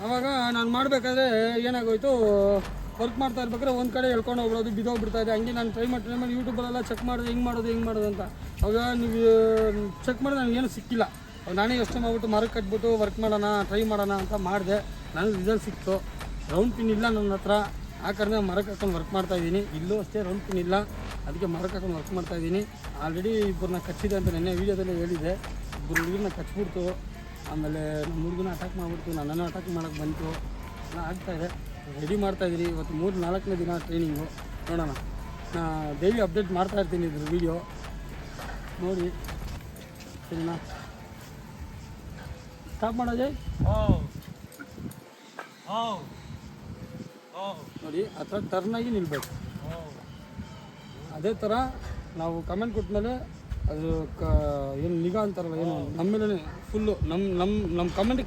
ಆವಾಗ ನಾನು ಮಾಡಬೇಕಾದ್ರೆ ಏನಾಗೋಯ್ತು, ವರ್ಕ್ ಮಾಡ್ತಾ ಇರ್ಬೇಕಾದ್ರೆ ಒಂದು ಕಡೆ ಎಳ್ಕೊಂಡು ಹೋಗ್ಬಿಡೋದು, ಬಿದ್ದೋಗ್ಬಿಡ್ತಾ ಇದೆ. ಹಂಗೆ ನಾನು ಟ್ರೈ ಮಾಡಿ ಯೂಟ್ಯೂಬಲ್ಲೆಲ್ಲ ಚೆಕ್ ಮಾಡಿದೆ, ಹಿಂಗೆ ಮಾಡೋದು ಅಂತ. ಅವಾಗ ನೀವು ಚೆಕ್ ಮಾಡಿದ್ರೆ ನನಗೇನು ಸಿಕ್ಕಿಲ್ಲ. ನಾನೇ ಯೋಚನೆ ಮಾಡ್ಬಿಟ್ಟು ಮರಕ್ಕೆ ಕಟ್ಬಿಟ್ಟು ವರ್ಕ್ ಮಾಡೋಣ, ಟ್ರೈ ಮಾಡೋಣ ಅಂತ ಮಾಡಿದೆ. ನನಗೆ ರಿಸಲ್ಟ್ ಸಿಕ್ತು. ರೌಂಡ್ ಪಿನ್ ಇಲ್ಲ ನನ್ನ ಹತ್ರ, ಆ ಕಾರಣ ಮರಕ್ಕೆ ಹಾಕೊಂಡು ವರ್ಕ್ ಮಾಡ್ತಾಯಿದ್ದೀನಿ. ಇಲ್ಲೂ ಅಷ್ಟೇ ರೌಂಡ್ ಪಿನ್ ಇಲ್ಲ, ಅದಕ್ಕೆ ಮರಕ್ಕೆ ಹಾಕೊಂಡು ವರ್ಕ್ ಮಾಡ್ತಾಯಿದ್ದೀನಿ. ಆಲ್ರೆಡಿ ಇಬ್ಬರನ್ನ ಕಚ್ಚಿದೆ ಅಂತ ನೆನ್ನೆ ವೀಡಿಯೋದಲ್ಲೇ ಹೇಳಿದೆ. ಇಬ್ಬರು ಹುಡುಗರನ್ನ ಕಚ್ಬಿಡ್ತು, ಆಮೇಲೆ ನಮ್ಮ ಹುಡುಗನ ಅಟ್ಯಾಕ್ ಮಾಡಿಬಿಡ್ತು, ನನ್ನನ್ನು ಅಟ್ಯಾಕ್ ಮಾಡೋಕ್ಕೆ ಬಂತು. ಎಲ್ಲ ಆಗ್ತಾಯಿದೆ, ರೆಡಿ ಮಾಡ್ತಾಯಿದ್ದೀನಿ. ಇವತ್ತು 3-4ನೇ ದಿನ ಟ್ರೈನಿಂಗು. ನೋಡೋಣ, ಡೈಲಿ ಅಪ್ಡೇಟ್ ಮಾಡ್ತಾಯಿರ್ತೀನಿ ಇದ್ರ ವೀಡಿಯೋ ನೋಡಿ, ಸರಿನಾ? ಸ್ಟಾಪ್ ಮಾಡೋದೇ ನೋಡಿ, ಆ ಥರ ಟರ್ನಾಗಿ ನಿಲ್ಬೇಕು. ಅದೇ ಥರ ನಾವು ಕಮೆಂಟ್ ಕೊಟ್ಮೇಲೆ ಅದು ಏನು ನಿಗಾ ಅಂತಾರಲ್ಲ, ಏನು ನಮ್ಮ ಮೇಲೆ ಫುಲ್ಲು ನಮ್ಮ ಕಮೆಂಟ್